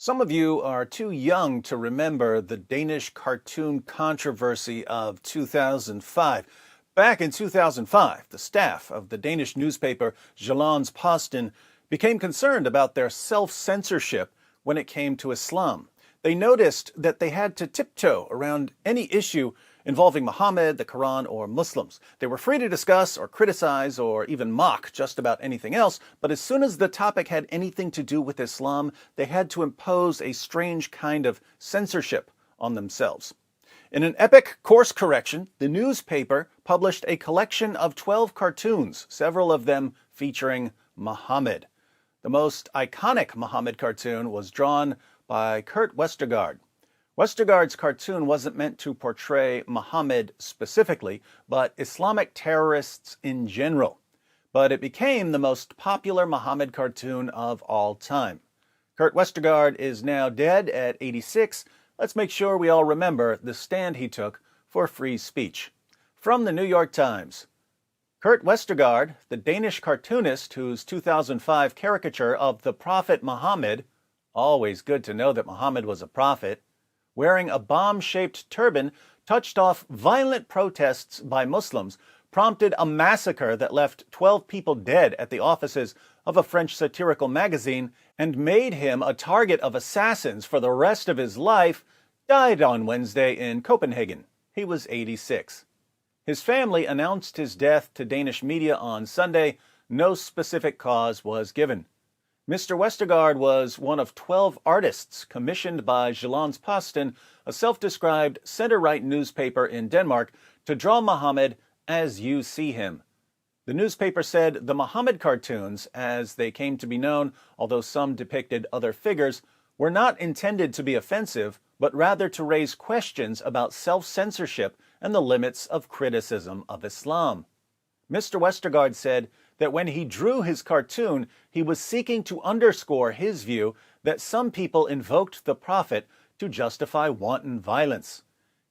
Some of you are too young to remember the Danish cartoon controversy of 2005. Back in 2005, the staff of the Danish newspaper Jyllands-Posten became concerned about their self-censorship when it came to Islam. They noticed that they had to tiptoe around any issue involving Muhammad, the Quran, or Muslims. They were free to discuss or criticize or even mock just about anything else, but as soon as the topic had anything to do with Islam, they had to impose a strange kind of censorship on themselves. In an epic course correction, the newspaper published a collection of 12 cartoons, several of them featuring Muhammad. The most iconic Muhammad cartoon was drawn by Kurt Westergaard. Westergaard's cartoon wasn't meant to portray Muhammad specifically, but Islamic terrorists in general. But it became the most popular Muhammad cartoon of all time. Kurt Westergaard is now dead at 86. Let's make sure we all remember the stand he took for free speech. From the New York Times. Kurt Westergaard, the Danish cartoonist whose 2005 caricature of the Prophet Muhammad, always good to know that Muhammad was a prophet, wearing a bomb-shaped turban, touched off violent protests by Muslims, prompted a massacre that left 12 people dead at the offices of a French satirical magazine, and made him a target of assassins for the rest of his life, died on Wednesday in Copenhagen. He was 86. His family announced his death to Danish media on Sunday. No specific cause was given. Mr. Westergaard was one of 12 artists commissioned by Jyllands-Posten, a self-described center-right newspaper in Denmark, to draw Muhammad as you see him. The newspaper said the Muhammad cartoons, as they came to be known, although some depicted other figures, were not intended to be offensive, but rather to raise questions about self-censorship and the limits of criticism of Islam. Mr. Westergaard said that when he drew his cartoon, he was seeking to underscore his view that some people invoked the prophet to justify wanton violence.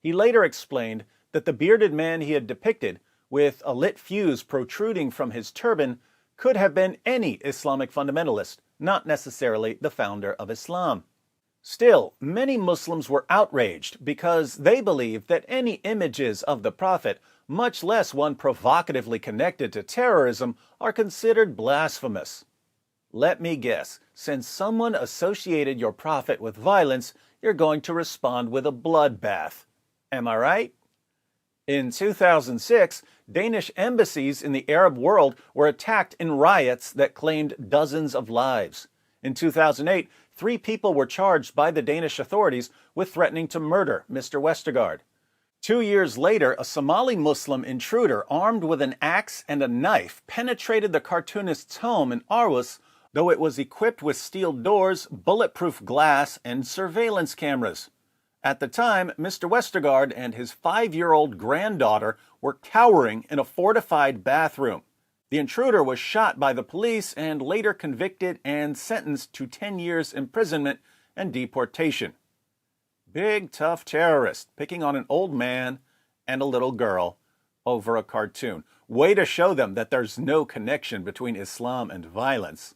He later explained that the bearded man he had depicted, with a lit fuse protruding from his turban, could have been any Islamic fundamentalist, not necessarily the founder of Islam. Still, many Muslims were outraged because they believed that any images of the prophet, much less one provocatively connected to terrorism, are considered blasphemous. Let me guess, since someone associated your prophet with violence, you're going to respond with a bloodbath. Am I right? In 2006, Danish embassies in the Arab world were attacked in riots that claimed dozens of lives. In 2008, 3 people were charged by the Danish authorities with threatening to murder Mr. Westergaard. 2 years later, a Somali Muslim intruder armed with an axe and a knife penetrated the cartoonist's home in Aarhus, though it was equipped with steel doors, bulletproof glass, and surveillance cameras. At the time, Mr. Westergaard and his 5-year-old granddaughter were cowering in a fortified bathroom. The intruder was shot by the police and later convicted and sentenced to 10 years imprisonment and deportation. Big, tough terrorist picking on an old man and a little girl over a cartoon. Way to show them that there's no connection between Islam and violence.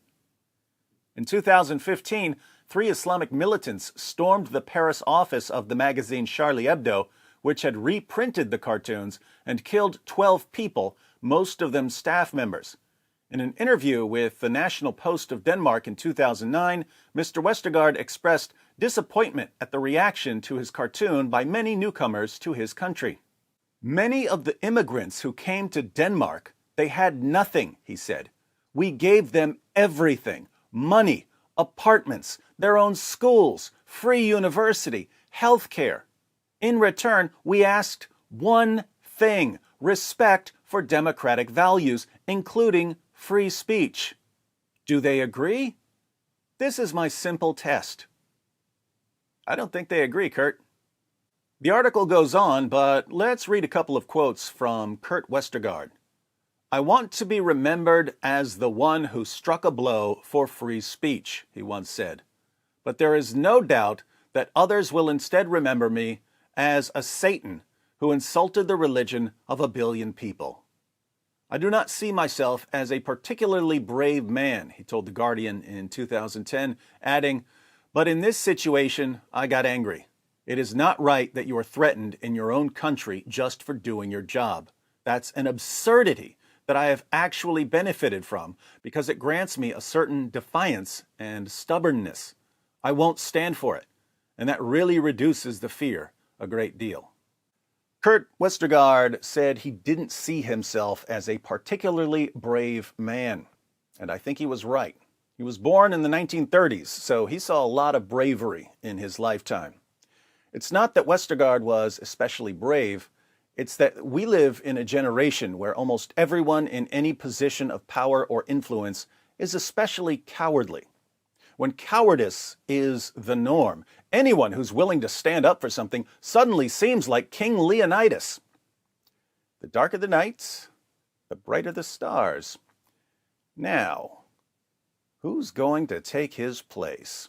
In 2015, 3 Islamic militants stormed the Paris office of the magazine Charlie Hebdo, which had reprinted the cartoons, and killed 12 people, most of them staff members. In an interview with the National Post of Denmark in 2009, Mr. Westergaard expressed disappointment at the reaction to his cartoon by many newcomers to his country. Many of the immigrants who came to Denmark, they had nothing, he said. We gave them everything: money, apartments, their own schools, free university, health care. In return, we asked one thing: respect for democratic values, including free speech. Do they agree? This is my simple test. I don't think they agree, Kurt. The article goes on, but let's read a couple of quotes from Kurt Westergaard. I want to be remembered as the one who struck a blow for free speech, he once said. But there is no doubt that others will instead remember me as a Satan who insulted the religion of a billion people. I do not see myself as a particularly brave man, he told The Guardian in 2010, adding, But in this situation, I got angry. It is not right that you are threatened in your own country just for doing your job. That's an absurdity that I have actually benefited from because it grants me a certain defiance and stubbornness. I won't stand for it, and that really reduces the fear a great deal. Kurt Westergaard said he didn't see himself as a particularly brave man, and I think he was right. He was born in the 1930s, so he saw a lot of bravery in his lifetime. It's not that Westergaard was especially brave, it's that we live in a generation where almost everyone in any position of power or influence is especially cowardly. When cowardice is the norm, anyone who's willing to stand up for something suddenly seems like King Leonidas. The darker the night, the brighter the stars. Now, who's going to take his place?